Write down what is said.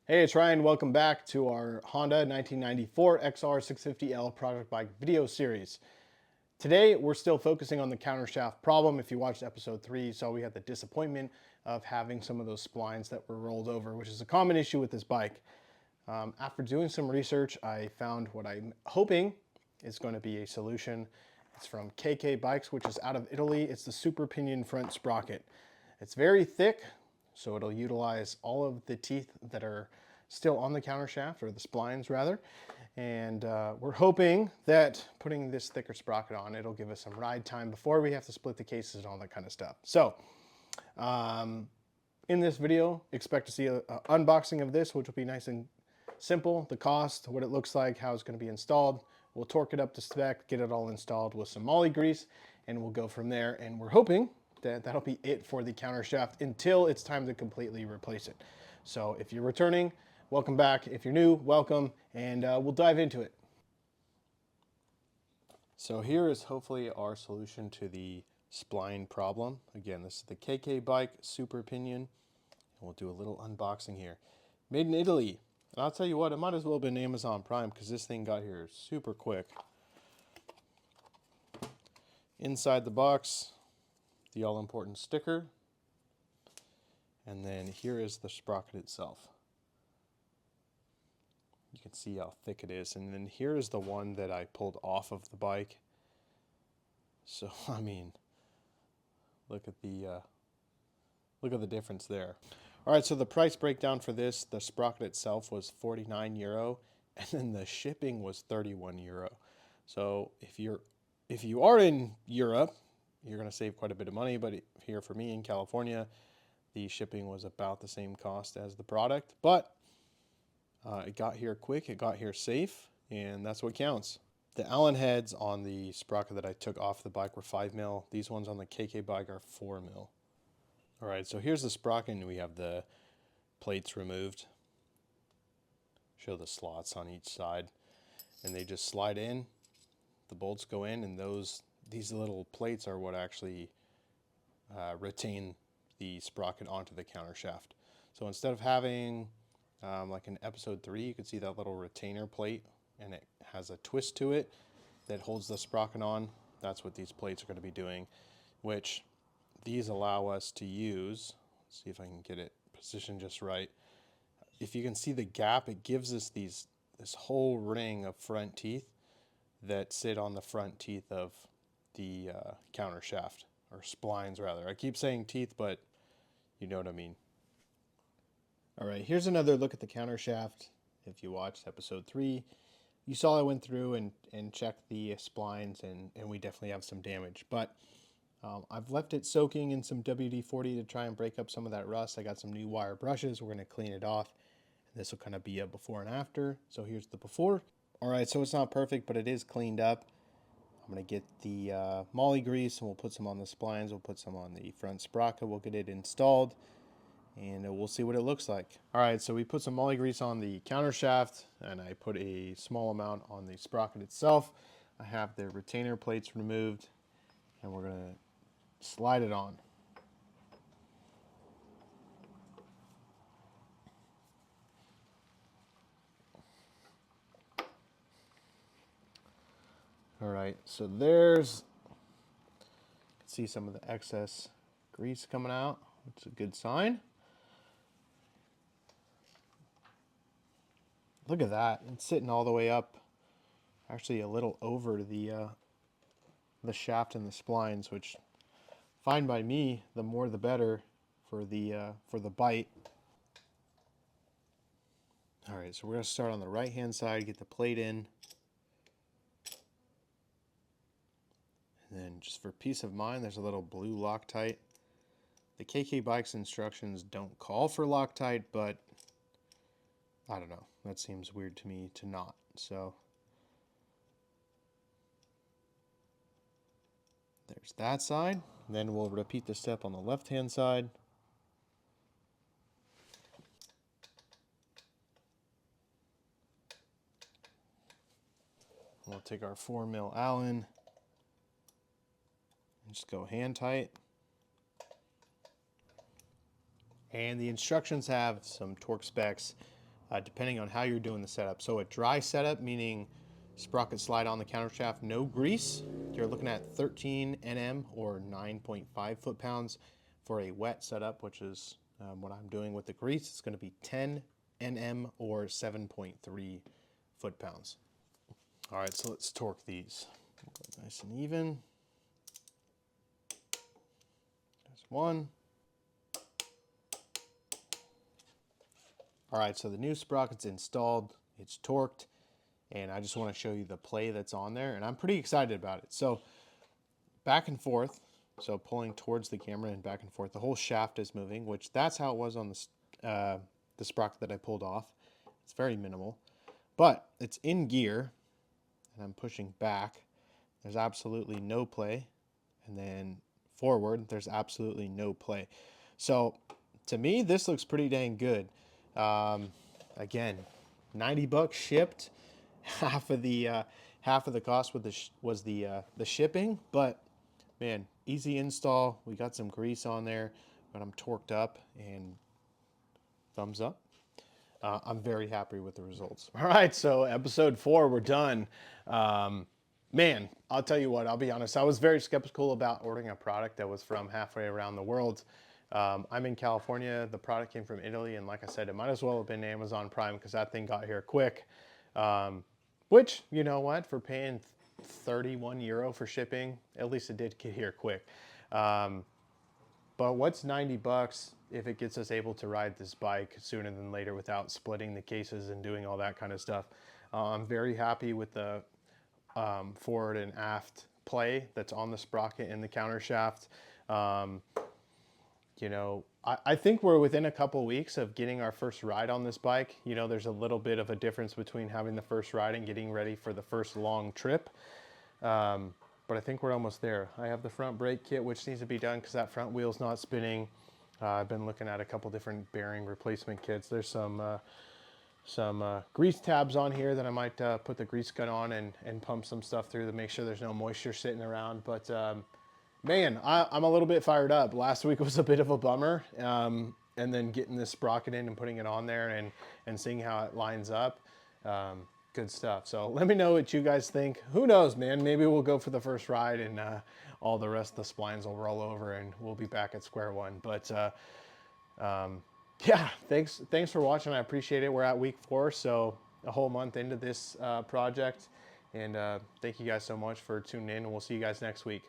Hey, it's Ryan. Welcome back to our Honda 1994 XR650L product bike video series. Today, we're still focusing on the countershaft problem. If you watched episode 3, you saw we had the disappointment of having some of those splines that were rolled over, which is a common issue with this bike. After doing some research, I found what I'm hoping is going to be a solution. It's from KKBikes, which is out of Italy. It's the Super Pinion front sprocket. It's very thick, so it'll utilize all of the teeth that are still on the countershaft, or the splines rather. And we're hoping that putting this thicker sprocket on, it'll give us some ride time before we have to split the cases and all that kind of stuff. So in this video, expect to see an unboxing of this, which will be nice and simple. The cost, what it looks like, how it's going to be installed. We'll torque it up to spec, get it all installed with some moly grease, and we'll go from there. And we're hoping that that'll be it for the countershaft until it's time to completely replace it. So if you're returning, welcome back. If you're new, welcome, and we'll dive into it. So here is hopefully our solution to the spline problem. Again, this is the KKBike Super Pinion, and we'll do a little unboxing here. Made in Italy. And I'll tell you what, it might as well have been Amazon Prime because this thing got here super quick. Inside the box, the all-important sticker. And then here is the sprocket itself. You can see how thick it is. And then here is the one that I pulled off of the bike. So, I mean, look at the difference there. All right, so the price breakdown for this, the sprocket itself was €49, and then the shipping was €31. So if you are in Europe, you're going to save quite a bit of money, but here for me in California, the shipping was about the same cost as the product, but it got here quick, it got here safe, and that's what counts. The Allen heads on the sprocket that I took off the bike were 5mm. These ones on the KKBike are 4mm. All right, so here's the sprocket, and we have the plates removed. Show the slots on each side, and they just slide in. The bolts go in, and these little plates are what actually retain the sprocket onto the countershaft. So instead of having like in episode 3, you can see that little retainer plate, and it has a twist to it that holds the sprocket on. That's what these plates are going to be doing, which these allow us to use. Let's see if I can get it positioned just right. If you can see the gap, it gives us this whole ring of front teeth that sit on the front teeth of the countershaft, or splines rather. I keep saying teeth, but you know what I mean. All right, here's another look at the countershaft. If you watched episode 3, you saw I went through and checked the splines, and we definitely have some damage. But I've left it soaking in some WD-40 to try and break up some of that rust. I got some new wire brushes. We're going to clean it off. And this will kind of be a before and after. So here's the before. All right, so it's not perfect, but it is cleaned up. I'm going to get the moly grease, and we'll put some on the splines. We'll put some on the front sprocket. We'll get it installed, and we'll see what it looks like. All right, so we put some moly grease on the countershaft, and I put a small amount on the sprocket itself. I have the retainer plates removed, and we're going to slide it on. All right, so there's, you can see some of the excess grease coming out, which is a good sign. Look at that, it's sitting all the way up, actually a little over the shaft and the splines, which fine by me. The more the better for the bite. All right, so we're going to start on the right hand side, get the plate in, and then just for peace of mind, there's a little blue Loctite. The KKBike's instructions don't call for Loctite, but I don't know, that seems weird to me to not. So there's that side. Then we'll repeat the step on the left hand side. We'll take our 4mm Allen and just go hand tight. And the instructions have some torque specs depending on how you're doing the setup. So a dry setup, meaning sprocket slide on the countershaft, no grease, you're looking at 13 Nm or 9.5 foot-pounds. For a wet setup, which is what I'm doing with the grease, it's going to be 10 Nm or 7.3 foot-pounds. All right, so let's torque these. Go nice and even. There's one. All right, so the new sprocket's installed, it's torqued, and I just want to show you the play that's on there, and I'm pretty excited about it. So back and forth, so pulling towards the camera and back and forth, the whole shaft is moving, which that's how it was on the sprocket that I pulled off. It's very minimal, but it's in gear, and I'm pushing back. There's absolutely no play, and then forward, there's absolutely no play. So to me, this looks pretty dang good. Again, $90 shipped. Half of the cost was the shipping, but man, easy install. We got some grease on there, but I'm torqued up, and thumbs up. I'm very happy with the results. All right, so episode 4, we're done. Man, I'll tell you what, I'll be honest. I was very skeptical about ordering a product that was from halfway around the world. I'm in California. The product came from Italy, and like I said, it might as well have been Amazon Prime because that thing got here quick. Which, you know what, for paying 31 euro for shipping, at least it did get here quick. But what's $90 if it gets us able to ride this bike sooner than later without splitting the cases and doing all that kind of stuff? I'm very happy with the forward and aft play that's on the sprocket and the countershaft. You know, I think we're within a couple weeks of getting our first ride on this bike. You know, there's a little bit of a difference between having the first ride and getting ready for the first long trip. But I think we're almost there. I have the front brake kit, which needs to be done because that front wheel's not spinning. I've been looking at a couple different bearing replacement kits. There's some grease tabs on here that I might put the grease gun on and pump some stuff through to make sure there's no moisture sitting around. But man, I'm a little bit fired up. Last week was a bit of a bummer. And then getting this sprocket in and putting it on there and seeing how it lines up. Good stuff. So let me know what you guys think. Who knows, man? Maybe we'll go for the first ride and all the rest of the splines will roll over and we'll be back at square one. But yeah, thanks for watching. I appreciate it. We're at week 4, so a whole month into this project. And thank you guys so much for tuning in, and we'll see you guys next week.